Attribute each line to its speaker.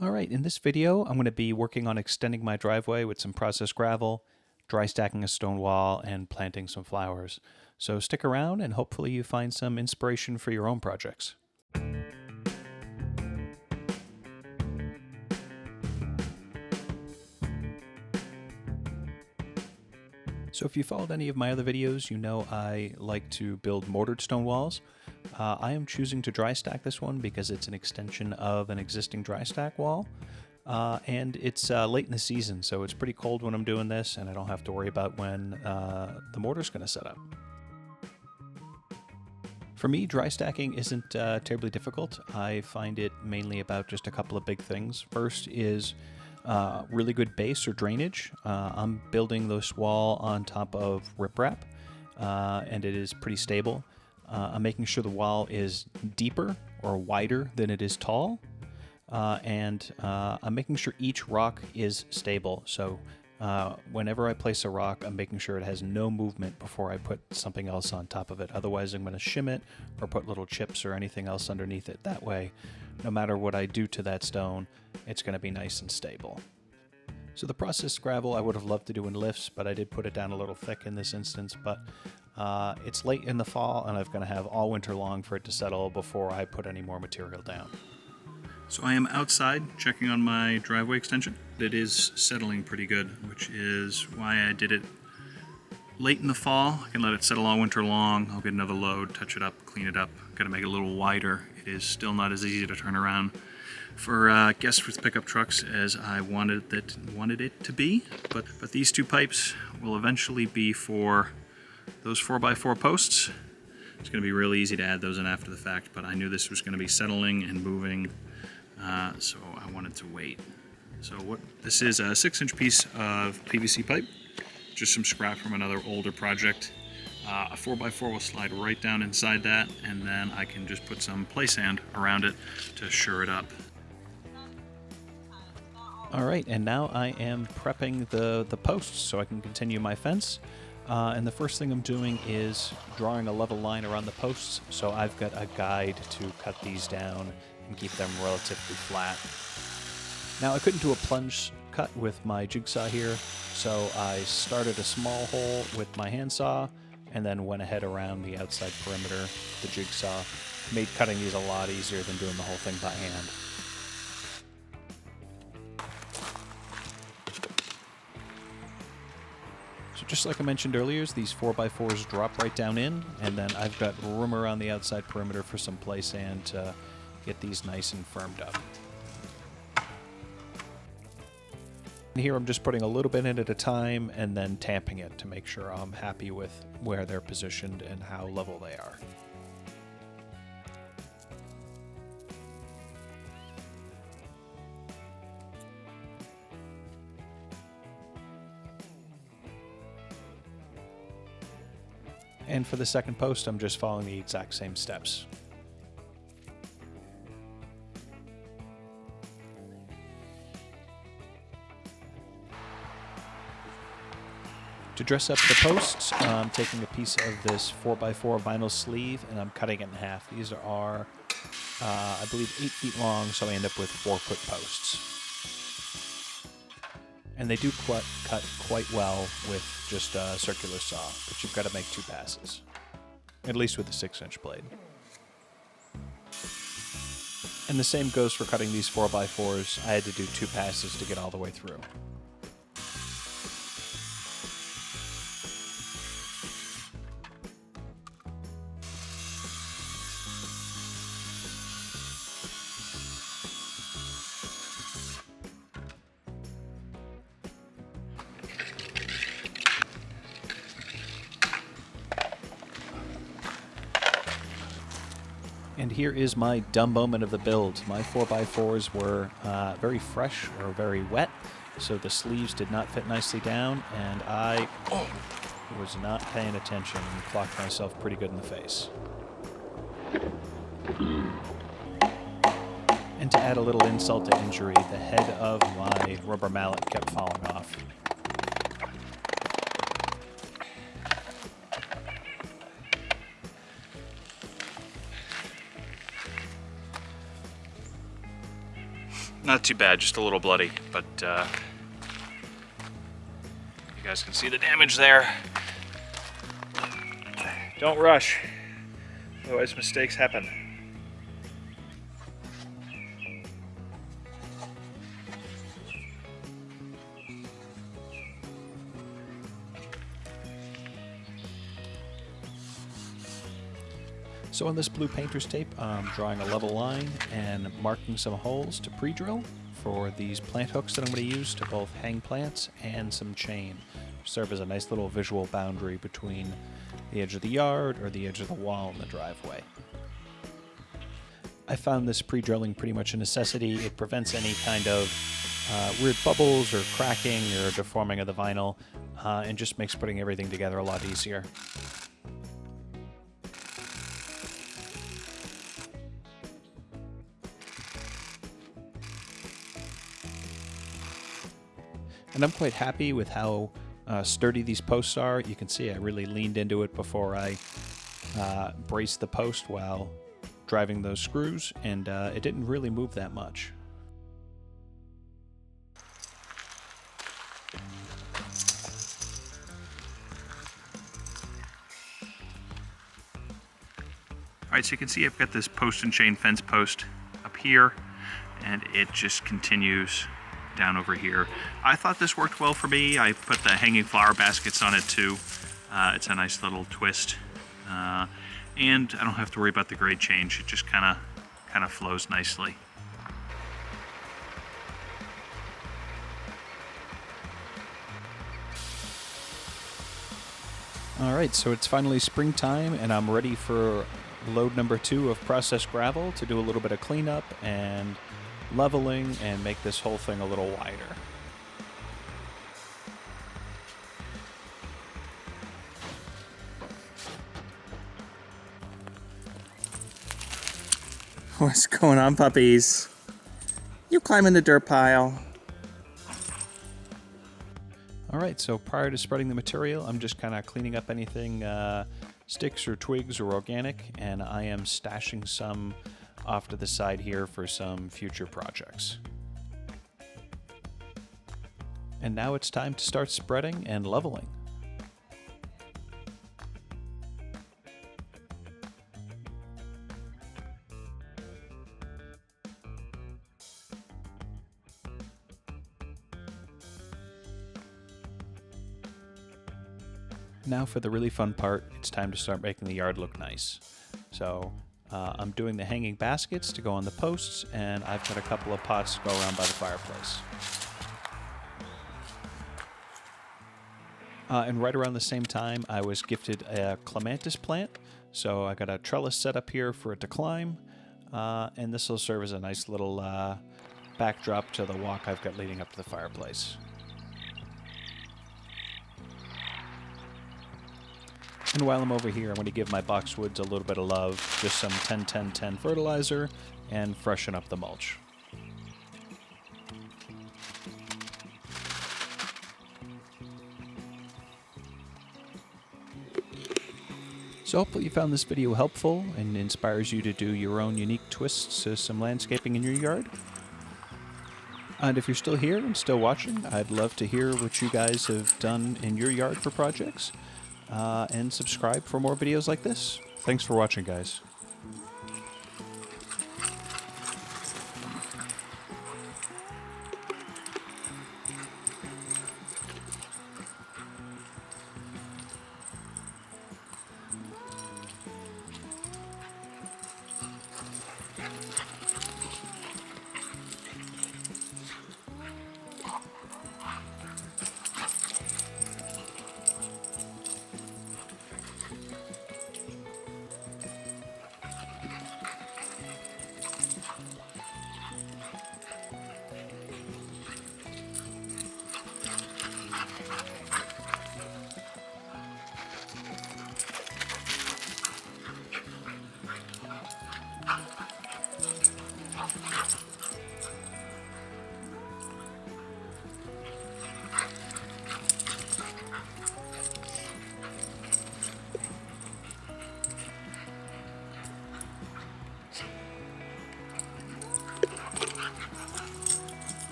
Speaker 1: All right, in this video, I'm going to be working on extending my driveway with some processed gravel, dry stacking a stone wall, and planting some flowers. So stick around and hopefully you find some inspiration for your own projects. So if you followed any of my other videos, you know I like to build mortared stone walls. I am choosing to dry stack this one because it's an extension of an existing dry stack wall. And it's late in the season, so it's pretty cold when I'm doing this, and I don't have to worry about when the mortar's going to set up. For me, dry stacking isn't terribly difficult. I find it mainly about just a couple of big things. First is really good base or drainage. I'm building this wall on top of riprap, and it is pretty stable. I'm making sure the wall is deeper or wider than it is tall. And I'm making sure each rock is stable. So whenever I place a rock, I'm making sure it has no movement before I put something else on top of it. Otherwise, I'm going to shim it or put little chips or anything else underneath it. That way, no matter what I do to that stone, it's going to be nice and stable. So the processed gravel I would have loved to do in lifts, but I did put it down a little thick in this instance. But it's late in the fall, and I'm going to have all winter long for it to settle before I put any more material down. So I am outside checking on my driveway extension. It is settling pretty good, which is why I did it late in the fall. I can let it settle all winter long. I'll get another load, touch it up, clean it up. Got to make it a little wider. It is still not as easy to turn around for guests with pickup trucks as I wanted it to be. But these two pipes will eventually be for those 4x4 posts. It's going to be really easy to add those in after the fact, but I knew this was going to be settling and moving. So I wanted to wait. So what this is, a 6-inch piece of PVC pipe, just some scrap from another older project. A 4x4 will slide right down inside that, and then I can just put some play sand around it to shore it up. All right, and now I am prepping the posts so I can continue my fence. And the first thing I'm doing is drawing a level line around the posts, so I've got a guide to cut these down and keep them relatively flat. Now I couldn't do a plunge cut with my jigsaw here, so I started a small hole with my handsaw and then went ahead around the outside perimeter with the jigsaw. It made cutting these a lot easier than doing the whole thing by hand. So just like I mentioned earlier, these 4x4s drop right down in, and then I've got room around the outside perimeter for some play sand to get these nice and firmed up. And here I'm just putting a little bit in at a time and then tamping it to make sure I'm happy with where they're positioned and how level they are. And for the second post, I'm just following the exact same steps. To dress up the posts, I'm taking a piece of this 4x4 vinyl sleeve and I'm cutting it in half. These are, I believe, 8 feet long, so I end up with 4-foot posts. And they do cut quite well with just a circular saw, but you've got to make 2 passes, at least with a 6-inch blade. And the same goes for cutting these 4x4s. I had to do 2 passes to get all the way through. And here is my dumb moment of the build. My 4x4s were very fresh or very wet, so the sleeves did not fit nicely down, and I was not paying attention and clocked myself pretty good in the face. And to add a little insult to injury, the head of my rubber mallet kept falling off. Not too bad, just a little bloody, but you guys can see the damage there. Don't rush, otherwise mistakes happen. So on this blue painter's tape, I'm drawing a level line and marking some holes to pre-drill for these plant hooks that I'm going to use to both hang plants and some chain. Serve as a nice little visual boundary between the edge of the yard or the edge of the wall in the driveway. I found this pre-drilling pretty much a necessity. It prevents any kind of weird bubbles or cracking or deforming of the vinyl, and just makes putting everything together a lot easier. And I'm quite happy with how sturdy these posts are. You can see I really leaned into it before I braced the post while driving those screws, and it didn't really move that much. Alright, so you can see I've got this post and chain fence post up here, and it just continues down over here. I thought this worked well for me. I put the hanging flower baskets on it too. It's a nice little twist, and I don't have to worry about the grade change. It just kind of flows nicely. All right, so it's finally springtime, and I'm ready for load number 2 of processed gravel to do a little bit of cleanup and leveling and make this whole thing a little wider.
Speaker 2: What's going on, puppies? You climbing the dirt pile.
Speaker 1: Alright, so prior to spreading the material, I'm just kind of cleaning up anything sticks or twigs or organic, and I am stashing some off to the side here for some future projects. And now it's time to start spreading and leveling. Now for the really fun part, it's time to start making the yard look nice. So I'm doing the hanging baskets to go on the posts, and I've got a couple of pots to go around by the fireplace. And right around the same time, I was gifted a clematis plant, so I got a trellis set up here for it to climb, and this will serve as a nice little backdrop to the walk I've got leading up to the fireplace. And while I'm over here, I'm going to give my boxwoods a little bit of love, just some 10-10-10 fertilizer, and freshen up the mulch. So hopefully you found this video helpful and inspires you to do your own unique twists to some landscaping in your yard. And if you're still here and still watching, I'd love to hear what you guys have done in your yard for projects. And subscribe for more videos like this. Thanks for watching, guys.